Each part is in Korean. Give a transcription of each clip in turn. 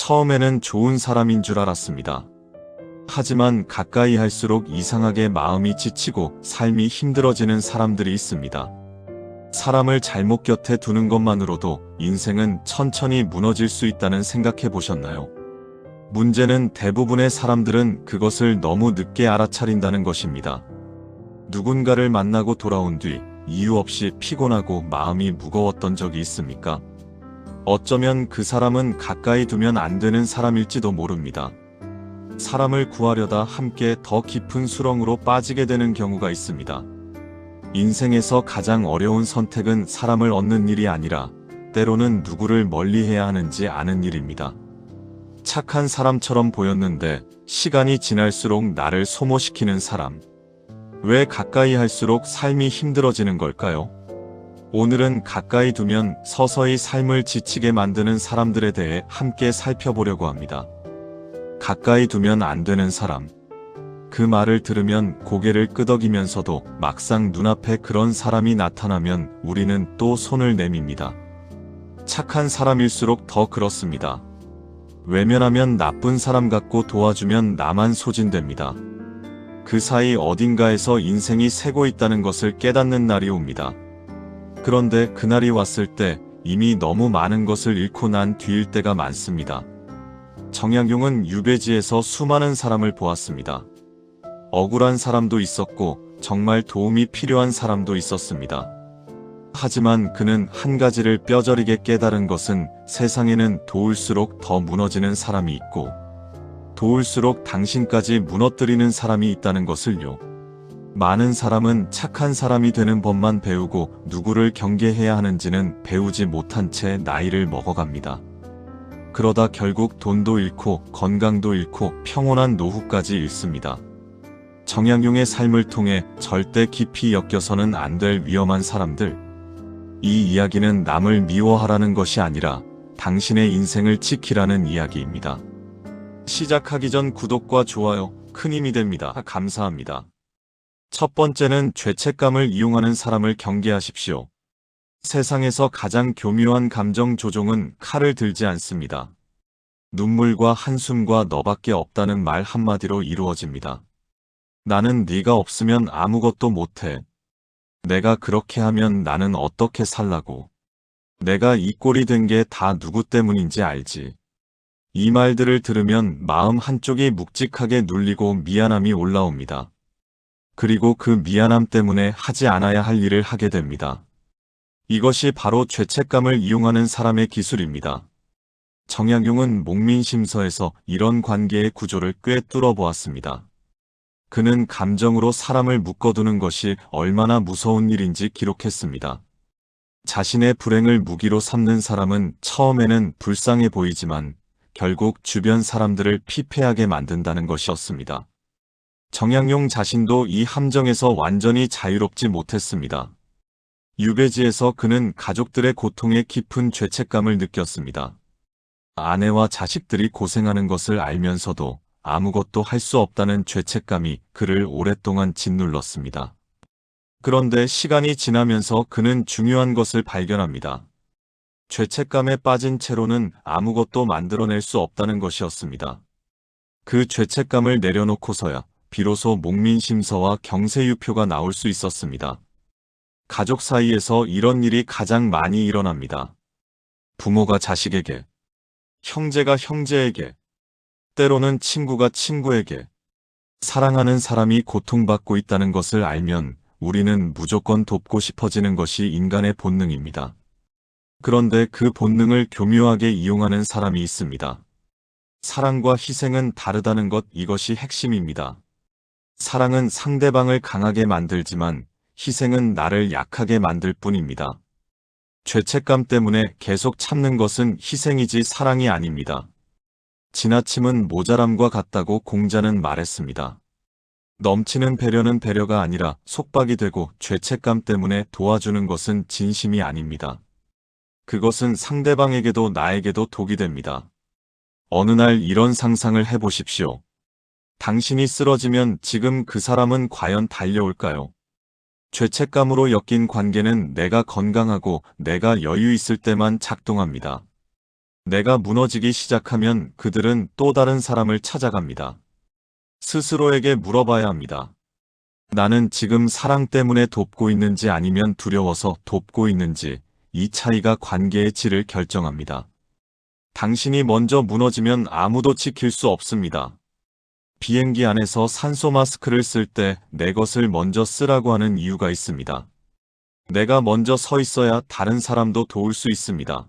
처음에는 좋은 사람인 줄 알았습니다. 하지만 가까이 할수록 이상하게 마음이 지치고 삶이 힘들어지는 사람들이 있습니다. 사람을 잘못 곁에 두는 것만으로도 인생은 천천히 무너질 수 있다는 생각해 보셨나요? 문제는 대부분의 사람들은 그것을 너무 늦게 알아차린다는 것입니다. 누군가를 만나고 돌아온 뒤 이유 없이 피곤하고 마음이 무거웠던 적이 있습니까? 어쩌면 그 사람은 가까이 두면 안 되는 사람일지도 모릅니다. 사람을 구하려다 함께 더 깊은 수렁으로 빠지게 되는 경우가 있습니다. 인생에서 가장 어려운 선택은 사람을 얻는 일이 아니라 때로는 누구를 멀리해야 하는지 아는 일입니다. 착한 사람처럼 보였는데 시간이 지날수록 나를 소모시키는 사람. 왜 가까이 할수록 삶이 힘들어지는 걸까요? 오늘은 가까이 두면 서서히 삶을 지치게 만드는 사람들에 대해 함께 살펴보려고 합니다. 가까이 두면 안 되는 사람. 그 말을 들으면 고개를 끄덕이면서도 막상 눈앞에 그런 사람이 나타나면 우리는 또 손을 내밉니다. 착한 사람일수록 더 그렇습니다. 외면하면 나쁜 사람 같고 도와주면 나만 소진됩니다. 그 사이 어딘가에서 인생이 새고 있다는 것을 깨닫는 날이 옵니다. 그런데 그날이 왔을 때 이미 너무 많은 것을 잃고 난 뒤일 때가 많습니다. 정약용은 유배지에서 수많은 사람을 보았습니다. 억울한 사람도 있었고 정말 도움이 필요한 사람도 있었습니다. 하지만 그는 한 가지를 뼈저리게 깨달은 것은 세상에는 도울수록 더 무너지는 사람이 있고 도울수록 당신까지 무너뜨리는 사람이 있다는 것을요. 많은 사람은 착한 사람이 되는 법만 배우고 누구를 경계해야 하는지는 배우지 못한 채 나이를 먹어갑니다. 그러다 결국 돈도 잃고 건강도 잃고 평온한 노후까지 잃습니다. 정약용의 삶을 통해 절대 깊이 엮여서는 안 될 위험한 사람들. 이 이야기는 남을 미워하라는 것이 아니라 당신의 인생을 지키라는 이야기입니다. 시작하기 전 구독과 좋아요 큰 힘이 됩니다. 감사합니다. 첫 번째는 죄책감을 이용하는 사람을 경계하십시오. 세상에서 가장 교묘한 감정 조종은 칼을 들지 않습니다. 눈물과 한숨과 너밖에 없다는 말 한마디로 이루어집니다. 나는 네가 없으면 아무것도 못해. 내가 그렇게 하면 나는 어떻게 살라고. 내가 이 꼴이 된 게 다 누구 때문인지 알지. 이 말들을 들으면 마음 한쪽이 묵직하게 눌리고 미안함이 올라옵니다. 그리고 그 미안함 때문에 하지 않아야 할 일을 하게 됩니다. 이것이 바로 죄책감을 이용하는 사람의 기술입니다. 정약용은 목민심서에서 이런 관계의 구조를 꽤 뚫어보았습니다. 그는 감정으로 사람을 묶어두는 것이 얼마나 무서운 일인지 기록했습니다. 자신의 불행을 무기로 삼는 사람은 처음에는 불쌍해 보이지만 결국 주변 사람들을 피폐하게 만든다는 것이었습니다. 정약용 자신도 이 함정에서 완전히 자유롭지 못했습니다. 유배지에서 그는 가족들의 고통에 깊은 죄책감을 느꼈습니다. 아내와 자식들이 고생하는 것을 알면서도 아무것도 할 수 없다는 죄책감이 그를 오랫동안 짓눌렀습니다. 그런데 시간이 지나면서 그는 중요한 것을 발견합니다. 죄책감에 빠진 채로는 아무것도 만들어낼 수 없다는 것이었습니다. 그 죄책감을 내려놓고서야 비로소 목민심서와 경세유표가 나올 수 있었습니다. 가족 사이에서 이런 일이 가장 많이 일어납니다. 부모가 자식에게, 형제가 형제에게, 때로는 친구가 친구에게, 사랑하는 사람이 고통받고 있다는 것을 알면 우리는 무조건 돕고 싶어지는 것이 인간의 본능입니다. 그런데 그 본능을 교묘하게 이용하는 사람이 있습니다. 사랑과 희생은 다르다는 것, 이것이 핵심입니다. 사랑은 상대방을 강하게 만들지만 희생은 나를 약하게 만들 뿐입니다. 죄책감 때문에 계속 참는 것은 희생이지 사랑이 아닙니다. 지나침은 모자람과 같다고 공자는 말했습니다. 넘치는 배려는 배려가 아니라 속박이 되고 죄책감 때문에 도와주는 것은 진심이 아닙니다. 그것은 상대방에게도 나에게도 독이 됩니다. 어느 날 이런 상상을 해보십시오. 당신이 쓰러지면 지금 그 사람은 과연 달려올까요? 죄책감으로 엮인 관계는 내가 건강하고 내가 여유 있을 때만 작동합니다. 내가 무너지기 시작하면 그들은 또 다른 사람을 찾아갑니다. 스스로에게 물어봐야 합니다. 나는 지금 사랑 때문에 돕고 있는지 아니면 두려워서 돕고 있는지, 이 차이가 관계의 질을 결정합니다. 당신이 먼저 무너지면 아무도 지킬 수 없습니다. 비행기 안에서 산소 마스크를 쓸 때 내 것을 먼저 쓰라고 하는 이유가 있습니다. 내가 먼저 서 있어야 다른 사람도 도울 수 있습니다.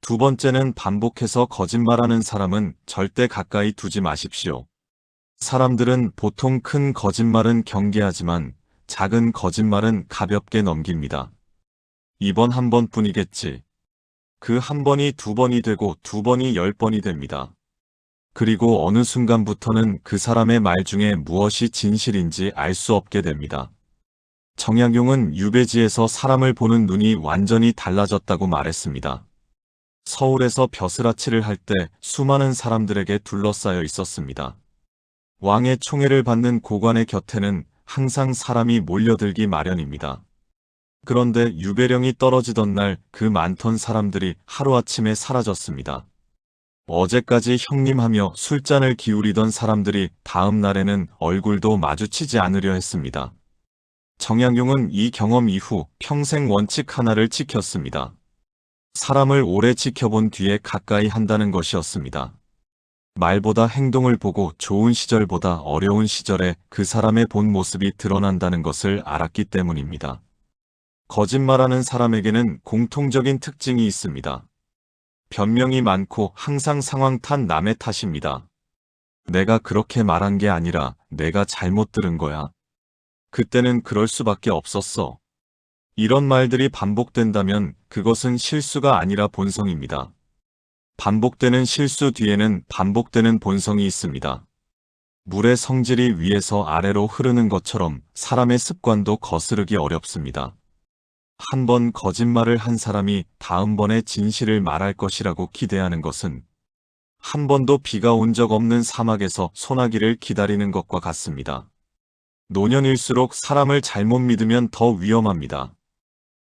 두 번째는 반복해서 거짓말하는 사람은 절대 가까이 두지 마십시오. 사람들은 보통 큰 거짓말은 경계하지만 작은 거짓말은 가볍게 넘깁니다. 이번 한 번뿐이겠지. 그 한 번이 두 번이 되고 두 번이 10번이 됩니다. 그리고 어느 순간부터는 그 사람의 말 중에 무엇이 진실인지 알 수 없게 됩니다. 정약용은 유배지에서 사람을 보는 눈이 완전히 달라졌다고 말했습니다. 서울에서 벼슬아치를 할 때 수많은 사람들에게 둘러싸여 있었습니다. 왕의 총애를 받는 고관의 곁에는 항상 사람이 몰려들기 마련입니다. 그런데 유배령이 떨어지던 날 그 많던 사람들이 하루아침에 사라졌습니다. 어제까지 형님하며 술잔을 기울이던 사람들이 다음 날에는 얼굴도 마주치지 않으려 했습니다. 정약용은 이 경험 이후 평생 원칙 하나를 지켰습니다. 사람을 오래 지켜본 뒤에 가까이 한다는 것이었습니다. 말보다 행동을 보고 좋은 시절보다 어려운 시절에 그 사람의 본 모습이 드러난다는 것을 알았기 때문입니다. 거짓말하는 사람에게는 공통적인 특징이 있습니다. 변명이 많고 항상 상황 탓 남의 탓입니다. 내가 그렇게 말한 게 아니라 내가 잘못 들은 거야. 그때는 그럴 수밖에 없었어. 이런 말들이 반복된다면 그것은 실수가 아니라 본성입니다. 반복되는 실수 뒤에는 반복되는 본성이 있습니다. 물의 성질이 위에서 아래로 흐르는 것처럼 사람의 습관도 거스르기 어렵습니다. 한 번 거짓말을 한 사람이 다음번에 진실을 말할 것이라고 기대하는 것은 한 번도 비가 온 적 없는 사막에서 소나기를 기다리는 것과 같습니다. 노년일수록 사람을 잘못 믿으면 더 위험합니다.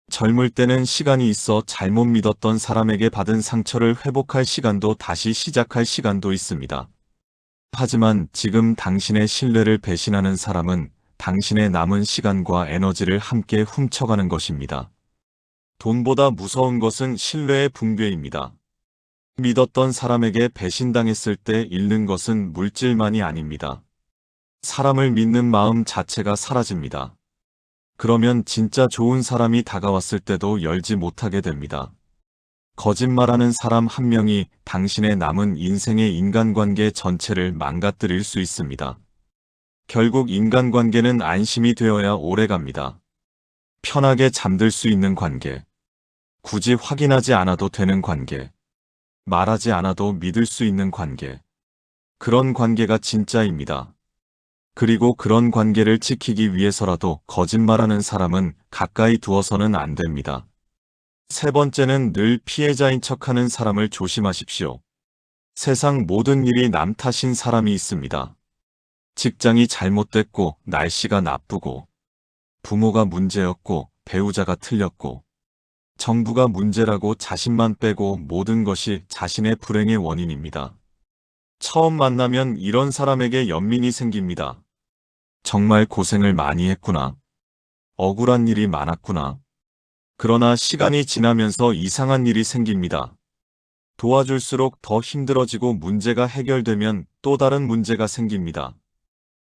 젊을 때는 시간이 있어 잘못 믿었던 사람에게 받은 상처를 회복할 시간도 다시 시작할 시간도 있습니다. 하지만 지금 당신의 신뢰를 배신하는 사람은 당신의 남은 시간과 에너지를 함께 훔쳐가는 것입니다. 돈보다 무서운 것은 신뢰의 붕괴입니다. 믿었던 사람에게 배신당했을 때 잃는 것은 물질만이 아닙니다. 사람을 믿는 마음 자체가 사라집니다. 그러면 진짜 좋은 사람이 다가왔을 때도 열지 못하게 됩니다. 거짓말하는 사람 한 명이 당신의 남은 인생의 인간관계 전체를 망가뜨릴 수 있습니다. 결국 인간관계는 안심이 되어야 오래갑니다. 편하게 잠들 수 있는 관계. 굳이 확인하지 않아도 되는 관계. 말하지 않아도 믿을 수 있는 관계. 그런 관계가 진짜입니다. 그리고 그런 관계를 지키기 위해서라도 거짓말하는 사람은 가까이 두어서는 안 됩니다. 세 번째는 늘 피해자인 척하는 사람을 조심하십시오. 세상 모든 일이 남 탓인 사람이 있습니다. 직장이 잘못됐고 날씨가 나쁘고 부모가 문제였고 배우자가 틀렸고 정부가 문제라고 자신만 빼고 모든 것이 자신의 불행의 원인입니다. 처음 만나면 이런 사람에게 연민이 생깁니다. 정말 고생을 많이 했구나. 억울한 일이 많았구나. 그러나 시간이 지나면서 이상한 일이 생깁니다. 도와줄수록 더 힘들어지고 문제가 해결되면 또 다른 문제가 생깁니다.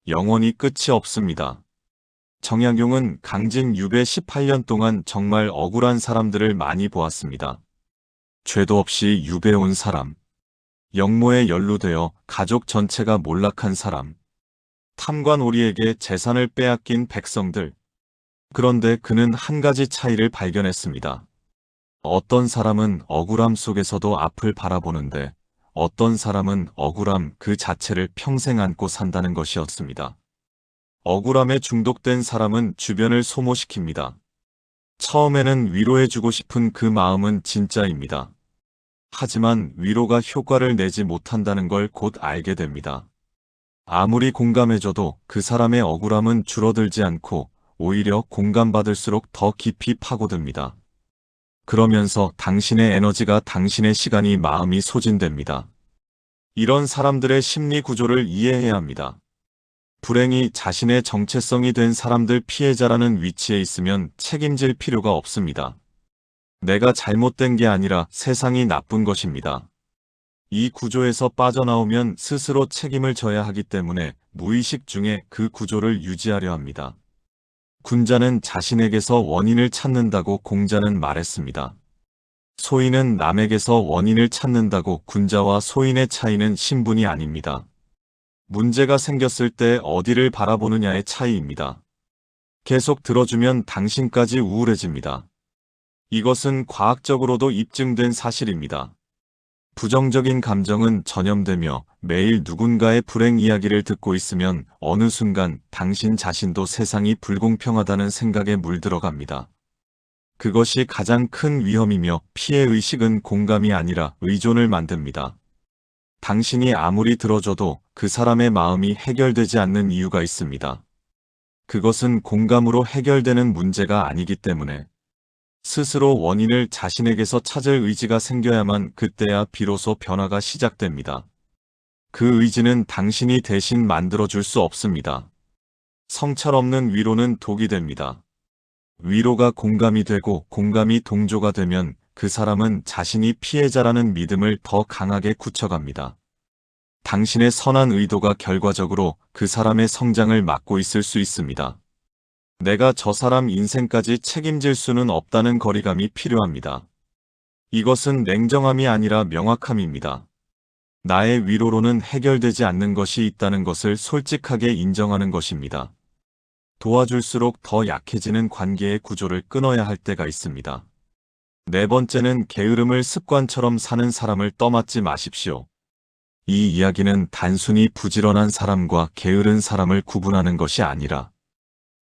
영원히 끝이 없습니다. 정약용은 강진 유배 18년 동안 정말 억울한 사람들을 많이 보았습니다. 죄도 없이 유배 온 사람, 역모에 연루되어 가족 전체가 몰락한 사람, 탐관오리에게 재산을 빼앗긴 백성들. 그런데 그는 한 가지 차이를 발견했습니다. 어떤 사람은 억울함 속에서도 앞을 바라보는데 어떤 사람은 억울함 그 자체를 평생 안고 산다는 것이었습니다. 억울함에 중독된 사람은 주변을 소모시킵니다. 처음에는 위로해주고 싶은 그 마음은 진짜입니다. 하지만 위로가 효과를 내지 못한다는 걸 곧 알게 됩니다. 아무리 공감해줘도 그 사람의 억울함은 줄어들지 않고 오히려 공감받을수록 더 깊이 파고듭니다. 그러면서 당신의 에너지가 당신의 시간이 마음이 소진됩니다. 이런 사람들의 심리 구조를 이해해야 합니다. 불행이 자신의 정체성이 된 사람들 피해자라는 위치에 있으면 책임질 필요가 없습니다. 내가 잘못된 게 아니라 세상이 나쁜 것입니다. 이 구조에서 빠져나오면 스스로 책임을 져야 하기 때문에 무의식 중에 그 구조를 유지하려 합니다. 군자는 자신에게서 원인을 찾는다고 공자는 말했습니다. 소인은 남에게서 원인을 찾는다고 군자와 소인의 차이는 신분이 아닙니다. 문제가 생겼을 때 어디를 바라보느냐의 차이입니다. 계속 들어주면 당신까지 우울해집니다. 이것은 과학적으로도 입증된 사실입니다. 부정적인 감정은 전염되며 매일 누군가의 불행 이야기를 듣고 있으면 어느 순간 당신 자신도 세상이 불공평하다는 생각에 물들어갑니다. 그것이 가장 큰 위험이며 피해의식은 공감이 아니라 의존을 만듭니다. 당신이 아무리 들어줘도 그 사람의 마음이 해결되지 않는 이유가 있습니다. 그것은 공감으로 해결되는 문제가 아니기 때문에 스스로 원인을 자신에게서 찾을 의지가 생겨야만 그때야 비로소 변화가 시작됩니다. 그 의지는 당신이 대신 만들어줄 수 없습니다. 성찰 없는 위로는 독이 됩니다. 위로가 공감이 되고 공감이 동조가 되면 그 사람은 자신이 피해자라는 믿음을 더 강하게 굳혀갑니다. 당신의 선한 의도가 결과적으로 그 사람의 성장을 막고 있을 수 있습니다. 내가 저 사람 인생까지 책임질 수는 없다는 거리감이 필요합니다. 이것은 냉정함이 아니라 명확함입니다. 나의 위로로는 해결되지 않는 것이 있다는 것을 솔직하게 인정하는 것입니다. 도와줄수록 더 약해지는 관계의 구조를 끊어야 할 때가 있습니다. 네 번째는 게으름을 습관처럼 사는 사람을 떠맡지 마십시오. 이 이야기는 단순히 부지런한 사람과 게으른 사람을 구분하는 것이 아니라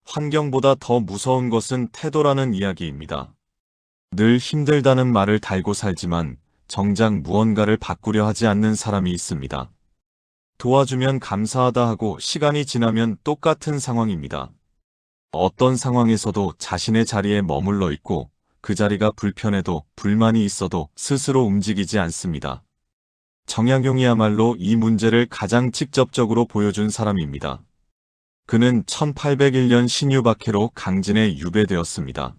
환경보다 더 무서운 것은 태도라는 이야기입니다. 늘 힘들다는 말을 달고 살지만 정작 무언가를 바꾸려 하지 않는 사람이 있습니다. 도와주면 감사하다 하고 시간이 지나면 똑같은 상황입니다. 어떤 상황에서도 자신의 자리에 머물러 있고 그 자리가 불편해도 불만이 있어도 스스로 움직이지 않습니다. 정약용이야말로 이 문제를 가장 직접적으로 보여준 사람입니다. 그는 1801년 신유박해로 강진에 유배되었습니다.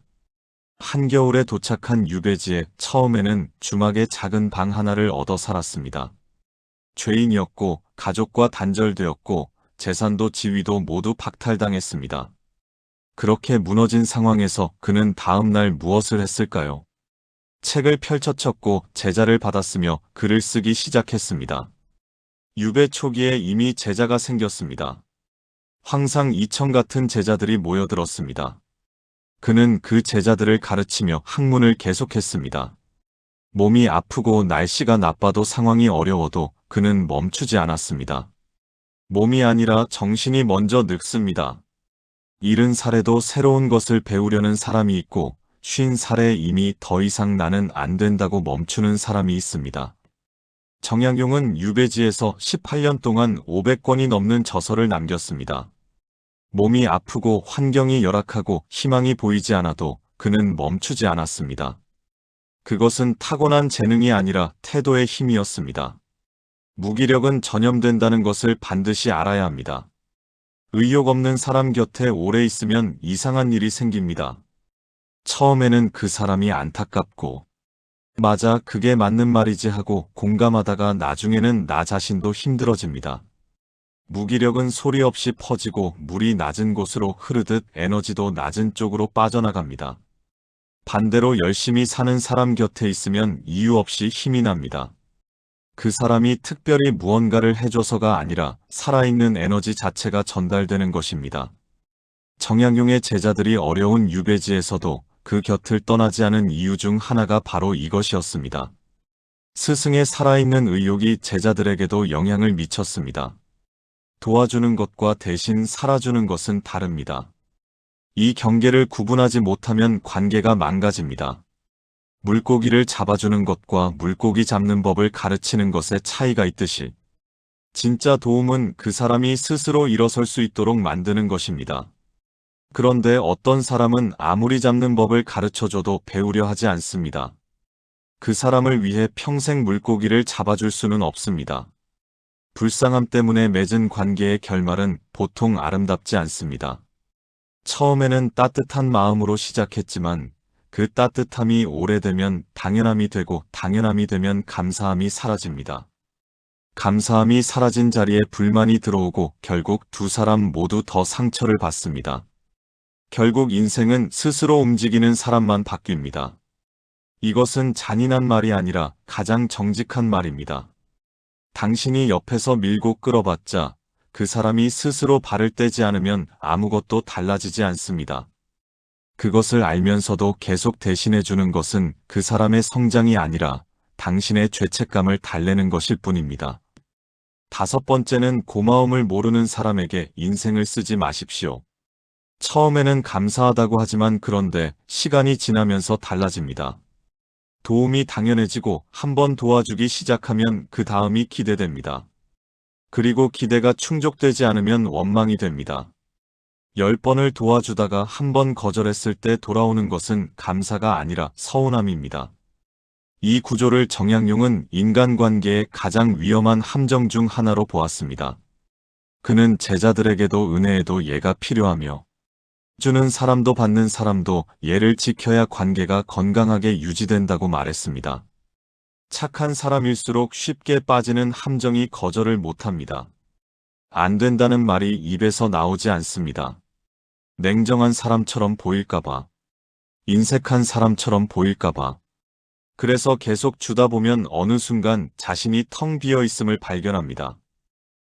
한겨울에 도착한 유배지에 처음에는 주막에 작은 방 하나를 얻어 살았습니다. 죄인이었고 가족과 단절되었고 재산도 지위도 모두 박탈당했습니다. 그렇게 무너진 상황에서 그는 다음 날 무엇을 했을까요? 책을 펼쳐쳤고 제자를 받았으며 글을 쓰기 시작했습니다. 유배 초기에 이미 제자가 생겼습니다. 황상 이청 같은 제자들이 모여들었습니다. 그는 그 제자들을 가르치며 학문을 계속했습니다. 몸이 아프고 날씨가 나빠도 상황이 어려워도 그는 멈추지 않았습니다. 몸이 아니라 정신이 먼저 늙습니다. 70살에도 새로운 것을 배우려는 사람이 있고 50살에 이미 더 이상 나는 안 된다고 멈추는 사람이 있습니다. 정약용은 유배지에서 18년 동안 500권이 넘는 저서를 남겼습니다. 몸이 아프고 환경이 열악하고 희망이 보이지 않아도 그는 멈추지 않았습니다. 그것은 타고난 재능이 아니라 태도의 힘이었습니다. 무기력은 전염된다는 것을 반드시 알아야 합니다. 의욕 없는 사람 곁에 오래 있으면 이상한 일이 생깁니다. 처음에는 그 사람이 안타깝고 맞아 그게 맞는 말이지 하고 공감하다가 나중에는 나 자신도 힘들어집니다. 무기력은 소리 없이 퍼지고 물이 낮은 곳으로 흐르듯 에너지도 낮은 쪽으로 빠져나갑니다. 반대로 열심히 사는 사람 곁에 있으면 이유 없이 힘이 납니다. 그 사람이 특별히 무언가를 해줘서가 아니라 살아있는 에너지 자체가 전달되는 것입니다. 정약용의 제자들이 어려운 유배지에서도 그 곁을 떠나지 않은 이유 중 하나가 바로 이것이었습니다. 스승의 살아있는 의욕이 제자들에게도 영향을 미쳤습니다. 도와주는 것과 대신 살아주는 것은 다릅니다. 이 경계를 구분하지 못하면 관계가 망가집니다. 물고기를 잡아주는 것과 물고기 잡는 법을 가르치는 것에 차이가 있듯이 진짜 도움은 그 사람이 스스로 일어설 수 있도록 만드는 것입니다. 그런데 어떤 사람은 아무리 잡는 법을 가르쳐줘도 배우려 하지 않습니다. 그 사람을 위해 평생 물고기를 잡아줄 수는 없습니다. 불쌍함 때문에 맺은 관계의 결말은 보통 아름답지 않습니다. 처음에는 따뜻한 마음으로 시작했지만 그 따뜻함이 오래되면 당연함이 되고 당연함이 되면 감사함이 사라집니다. 감사함이 사라진 자리에 불만이 들어오고 결국 두 사람 모두 더 상처를 받습니다. 결국 인생은 스스로 움직이는 사람만 바뀝니다. 이것은 잔인한 말이 아니라 가장 정직한 말입니다. 당신이 옆에서 밀고 끌어봤자 그 사람이 스스로 발을 떼지 않으면 아무것도 달라지지 않습니다. 그것을 알면서도 계속 대신해 주는 것은 그 사람의 성장이 아니라 당신의 죄책감을 달래는 것일 뿐입니다. 다섯 번째는 고마움을 모르는 사람에게 인생을 쓰지 마십시오. 처음에는 감사하다고 하지만 그런데 시간이 지나면서 달라집니다. 도움이 당연해지고 한번 도와주기 시작하면 그 다음이 기대됩니다. 그리고 기대가 충족되지 않으면 원망이 됩니다. 10번을 도와주다가 한 번 거절했을 때 돌아오는 것은 감사가 아니라 서운함입니다. 이 구조를 정약용은 인간관계의 가장 위험한 함정 중 하나로 보았습니다. 그는 제자들에게도 은혜에도 예가 필요하며 주는 사람도 받는 사람도 예를 지켜야 관계가 건강하게 유지된다고 말했습니다. 착한 사람일수록 쉽게 빠지는 함정이 거절을 못합니다. 안 된다는 말이 입에서 나오지 않습니다. 냉정한 사람처럼 보일까봐, 인색한 사람처럼 보일까봐. 그래서 계속 주다 보면 어느 순간 자신이 텅 비어 있음을 발견합니다.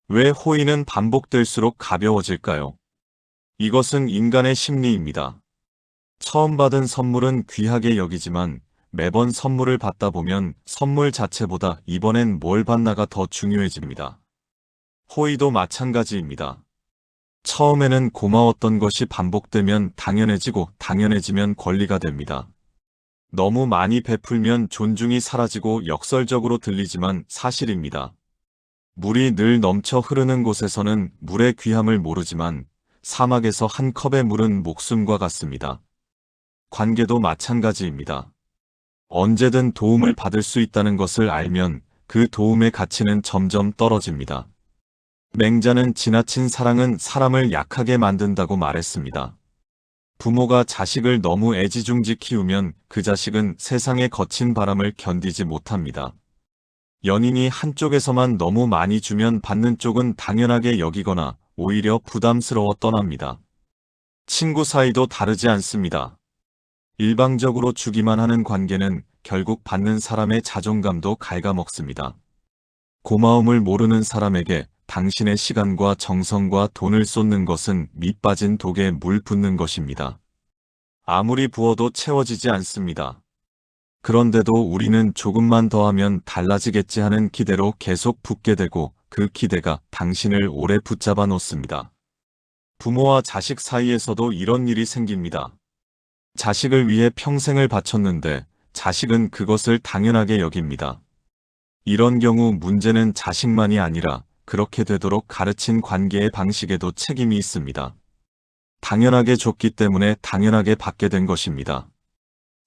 왜 호의는 반복될수록 가벼워질까요? 이것은 인간의 심리입니다. 처음 받은 선물은 귀하게 여기지만 매번 선물을 받다 보면 선물 자체보다 이번엔 뭘 받나가 더 중요해집니다. 호의도 마찬가지입니다. 처음에는 고마웠던 것이 반복되면 당연해지고 당연해지면 권리가 됩니다. 너무 많이 베풀면 존중이 사라지고 역설적으로 들리지만 사실입니다. 물이 늘 넘쳐 흐르는 곳에서는 물의 귀함을 모르지만 사막에서 한 컵의 물은 목숨과 같습니다. 관계도 마찬가지입니다. 언제든 도움을 받을 수 있다는 것을 알면 그 도움의 가치는 점점 떨어집니다. 맹자는 지나친 사랑은 사람을 약하게 만든다고 말했습니다. 부모가 자식을 너무 애지중지 키우면 그 자식은 세상의 거친 바람을 견디지 못합니다. 연인이 한쪽에서만 너무 많이 주면 받는 쪽은 당연하게 여기거나 오히려 부담스러워 떠납니다. 친구 사이도 다르지 않습니다. 일방적으로 주기만 하는 관계는 결국 받는 사람의 자존감도 갉아먹습니다. 고마움을 모르는 사람에게 당신의 시간과 정성과 돈을 쏟는 것은 밑 빠진 독에 물 붓는 것입니다. 아무리 부어도 채워지지 않습니다. 그런데도 우리는 조금만 더 하면 달라지겠지 하는 기대로 계속 붓게 되고 그 기대가 당신을 오래 붙잡아 놓습니다. 부모와 자식 사이에서도 이런 일이 생깁니다. 자식을 위해 평생을 바쳤는데 자식은 그것을 당연하게 여깁니다. 이런 경우 문제는 자식만이 아니라 그렇게 되도록 가르친 관계의 방식에도 책임이 있습니다. 당연하게 줬기 때문에 당연하게 받게 된 것입니다.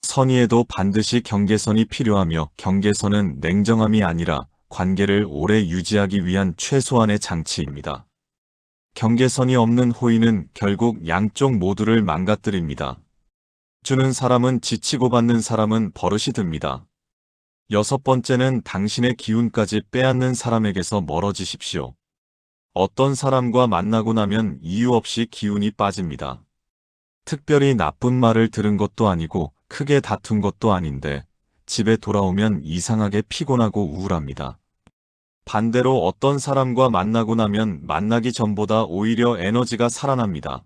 선의에도 반드시 경계선이 필요하며 경계선은 냉정함이 아니라 관계를 오래 유지하기 위한 최소한의 장치입니다. 경계선이 없는 호의는 결국 양쪽 모두를 망가뜨립니다. 주는 사람은 지치고 받는 사람은 버릇이 듭니다. 여섯 번째는 당신의 기운까지 빼앗는 사람에게서 멀어지십시오. 어떤 사람과 만나고 나면 이유 없이 기운이 빠집니다. 특별히 나쁜 말을 들은 것도 아니고 크게 다툰 것도 아닌데 집에 돌아오면 이상하게 피곤하고 우울합니다. 반대로 어떤 사람과 만나고 나면 만나기 전보다 오히려 에너지가 살아납니다.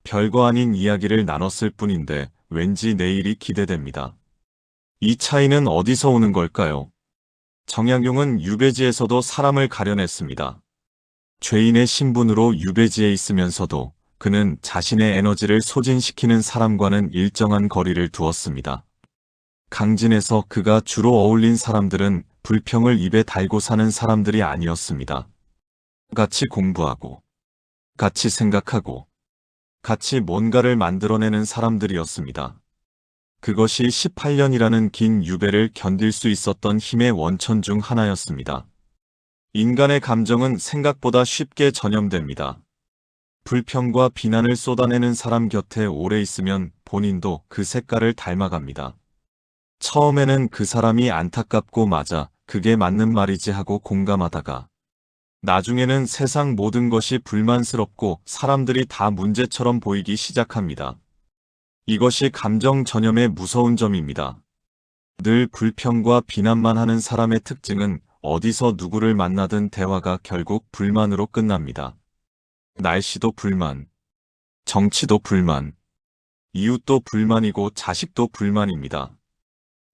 별거 아닌 이야기를 나눴을 뿐인데 왠지 내일이 기대됩니다. 이 차이는 어디서 오는 걸까요? 정약용은 유배지에서도 사람을 가려냈습니다. 죄인의 신분으로 유배지에 있으면서도 그는 자신의 에너지를 소진시키는 사람과는 일정한 거리를 두었습니다. 강진에서 그가 주로 어울린 사람들은 불평을 입에 달고 사는 사람들이 아니었습니다. 같이 공부하고, 같이 생각하고, 같이 뭔가를 만들어내는 사람들이었습니다. 그것이 18년이라는 긴 유배를 견딜 수 있었던 힘의 원천 중 하나였습니다. 인간의 감정은 생각보다 쉽게 전염됩니다. 불평과 비난을 쏟아내는 사람 곁에 오래 있으면 본인도 그 색깔을 닮아갑니다. 처음에는 그 사람이 안타깝고 맞아, 그게 맞는 말이지 하고 공감하다가 나중에는 세상 모든 것이 불만스럽고 사람들이 다 문제처럼 보이기 시작합니다. 이것이 감정 전염의 무서운 점입니다. 늘 불평과 비난만 하는 사람의 특징은 어디서 누구를 만나든 대화가 결국 불만으로 끝납니다. 날씨도 불만, 정치도 불만, 이웃도 불만이고 자식도 불만입니다.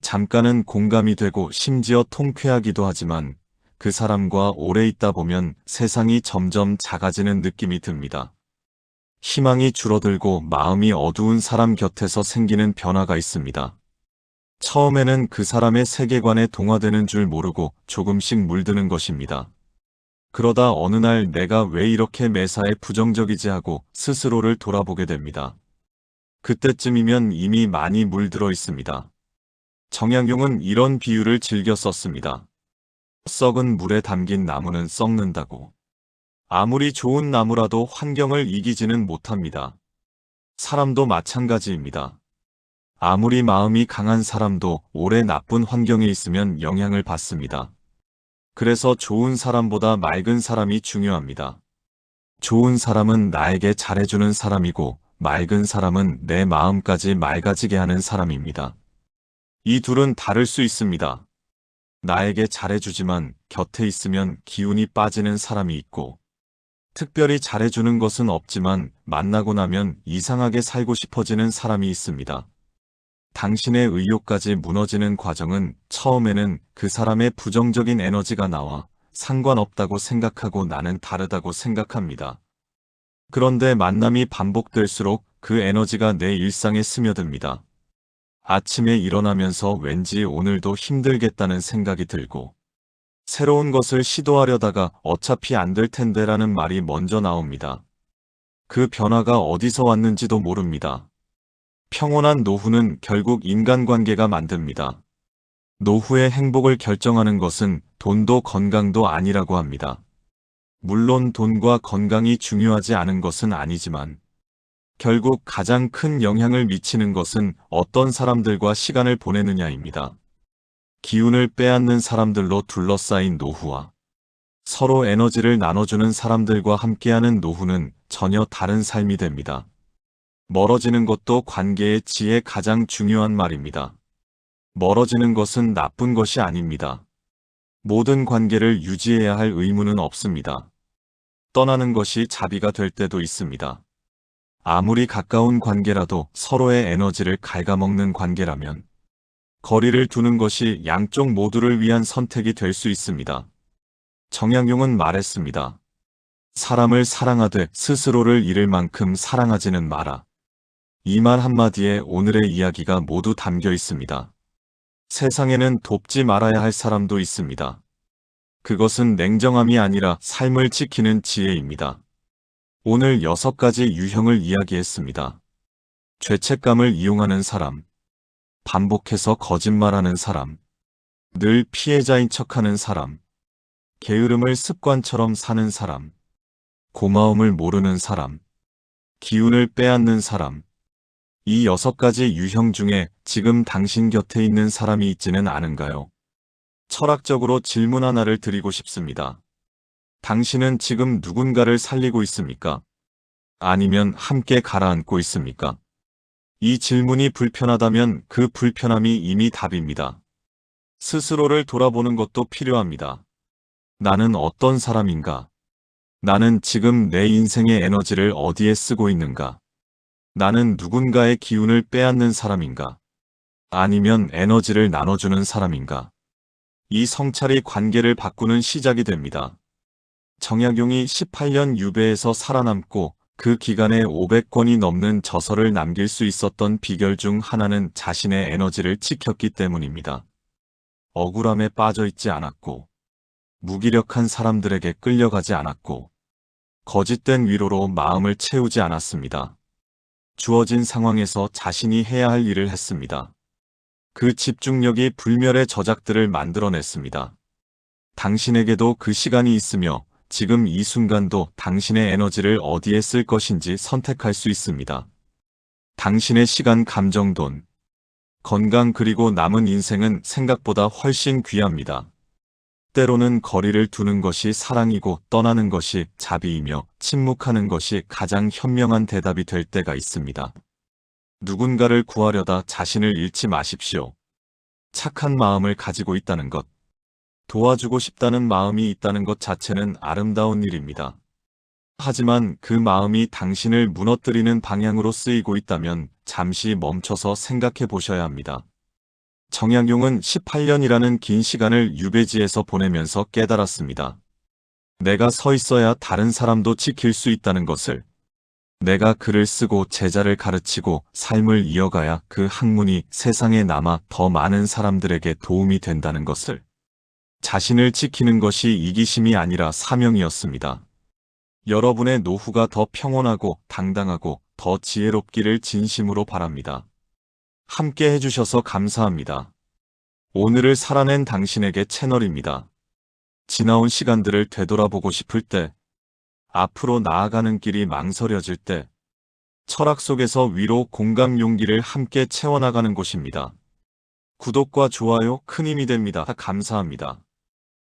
잠깐은 공감이 되고 심지어 통쾌하기도 하지만 그 사람과 오래 있다 보면 세상이 점점 작아지는 느낌이 듭니다. 희망이 줄어들고 마음이 어두운 사람 곁에서 생기는 변화가 있습니다. 처음에는 그 사람의 세계관에 동화되는 줄 모르고 조금씩 물드는 것입니다. 그러다 어느 날 내가 왜 이렇게 매사에 부정적이지 하고 스스로를 돌아보게 됩니다. 그때쯤이면 이미 많이 물들어 있습니다. 정약용은 이런 비유를 즐겨 썼습니다. 썩은 물에 담긴 나무는 썩는다고. 아무리 좋은 나무라도 환경을 이기지는 못합니다. 사람도 마찬가지입니다. 아무리 마음이 강한 사람도 오래 나쁜 환경에 있으면 영향을 받습니다. 그래서 좋은 사람보다 맑은 사람이 중요합니다. 좋은 사람은 나에게 잘해주는 사람이고 맑은 사람은 내 마음까지 맑아지게 하는 사람입니다. 이 둘은 다를 수 있습니다. 나에게 잘해주지만 곁에 있으면 기운이 빠지는 사람이 있고 특별히 잘해주는 것은 없지만 만나고 나면 이상하게 살고 싶어지는 사람이 있습니다. 당신의 의욕까지 무너지는 과정은 처음에는 그 사람의 부정적인 에너지가 나와 상관없다고 생각하고 나는 다르다고 생각합니다. 그런데 만남이 반복될수록 그 에너지가 내 일상에 스며듭니다. 아침에 일어나면서 왠지 오늘도 힘들겠다는 생각이 들고 새로운 것을 시도하려다가 어차피 안 될 텐데라는 말이 먼저 나옵니다. 그 변화가 어디서 왔는지도 모릅니다. 평온한 노후는 결국 인간관계가 만듭니다. 노후의 행복을 결정하는 것은 돈도 건강도 아니라고 합니다. 물론 돈과 건강이 중요하지 않은 것은 아니지만 결국 가장 큰 영향을 미치는 것은 어떤 사람들과 시간을 보내느냐입니다. 기운을 빼앗는 사람들로 둘러싸인 노후와 서로 에너지를 나눠주는 사람들과 함께하는 노후는 전혀 다른 삶이 됩니다. 멀어지는 것도 관계의 지혜의 가장 중요한 말입니다. 멀어지는 것은 나쁜 것이 아닙니다. 모든 관계를 유지해야 할 의무는 없습니다. 떠나는 것이 자비가 될 때도 있습니다. 아무리 가까운 관계라도 서로의 에너지를 갉아먹는 관계라면 거리를 두는 것이 양쪽 모두를 위한 선택이 될 수 있습니다. 정약용은 말했습니다. 사람을 사랑하되 스스로를 잃을 만큼 사랑하지는 마라. 이 말 한마디에 오늘의 이야기가 모두 담겨 있습니다. 세상에는 돕지 말아야 할 사람도 있습니다. 그것은 냉정함이 아니라 삶을 지키는 지혜입니다. 오늘 6가지 유형을 이야기했습니다. 죄책감을 이용하는 사람, 반복해서 거짓말하는 사람, 늘 피해자인 척하는 사람, 게으름을 습관처럼 사는 사람, 고마움을 모르는 사람, 기운을 빼앗는 사람. 이 6가지 유형 중에 지금 당신 곁에 있는 사람이 있지는 않은가요? 철학적으로 질문 하나를 드리고 싶습니다. 당신은 지금 누군가를 살리고 있습니까? 아니면 함께 가라앉고 있습니까? 이 질문이 불편하다면 그 불편함이 이미 답입니다. 스스로를 돌아보는 것도 필요합니다. 나는 어떤 사람인가? 나는 지금 내 인생의 에너지를 어디에 쓰고 있는가? 나는 누군가의 기운을 빼앗는 사람인가? 아니면 에너지를 나눠주는 사람인가? 이 성찰이 관계를 바꾸는 시작이 됩니다. 정약용이 18년 유배에서 살아남고 그 기간에 500권이 넘는 저서를 남길 수 있었던 비결 중 하나는 자신의 에너지를 지켰기 때문입니다. 억울함에 빠져 있지 않았고, 무기력한 사람들에게 끌려가지 않았고, 거짓된 위로로 마음을 채우지 않았습니다. 주어진 상황에서 자신이 해야 할 일을 했습니다. 그 집중력이 불멸의 저작들을 만들어냈습니다. 당신에게도 그 시간이 있으며 지금 이 순간도 당신의 에너지를 어디에 쓸 것인지 선택할 수 있습니다. 당신의 시간, 감정, 돈, 건강 그리고 남은 인생은 생각보다 훨씬 귀합니다. 때로는 거리를 두는 것이 사랑이고 떠나는 것이 자비이며 침묵하는 것이 가장 현명한 대답이 될 때가 있습니다. 누군가를 구하려다 자신을 잃지 마십시오. 착한 마음을 가지고 있다는 것, 도와주고 싶다는 마음이 있다는 것 자체는 아름다운 일입니다. 하지만 그 마음이 당신을 무너뜨리는 방향으로 쓰이고 있다면 잠시 멈춰서 생각해 보셔야 합니다. 정약용은 18년이라는 긴 시간을 유배지에서 보내면서 깨달았습니다. 내가 서 있어야 다른 사람도 지킬 수 있다는 것을, 내가 글을 쓰고 제자를 가르치고 삶을 이어가야 그 학문이 세상에 남아 더 많은 사람들에게 도움이 된다는 것을, 자신을 지키는 것이 이기심이 아니라 사명이었습니다. 여러분의 노후가 더 평온하고 당당하고 더 지혜롭기를 진심으로 바랍니다. 함께 해주셔서 감사합니다. 오늘을 살아낸 당신에게 채널입니다. 지나온 시간들을 되돌아보고 싶을 때, 앞으로 나아가는 길이 망설여질 때, 철학 속에서 위로, 공감, 용기를 함께 채워나가는 곳입니다. 구독과 좋아요 큰 힘이 됩니다. 감사합니다.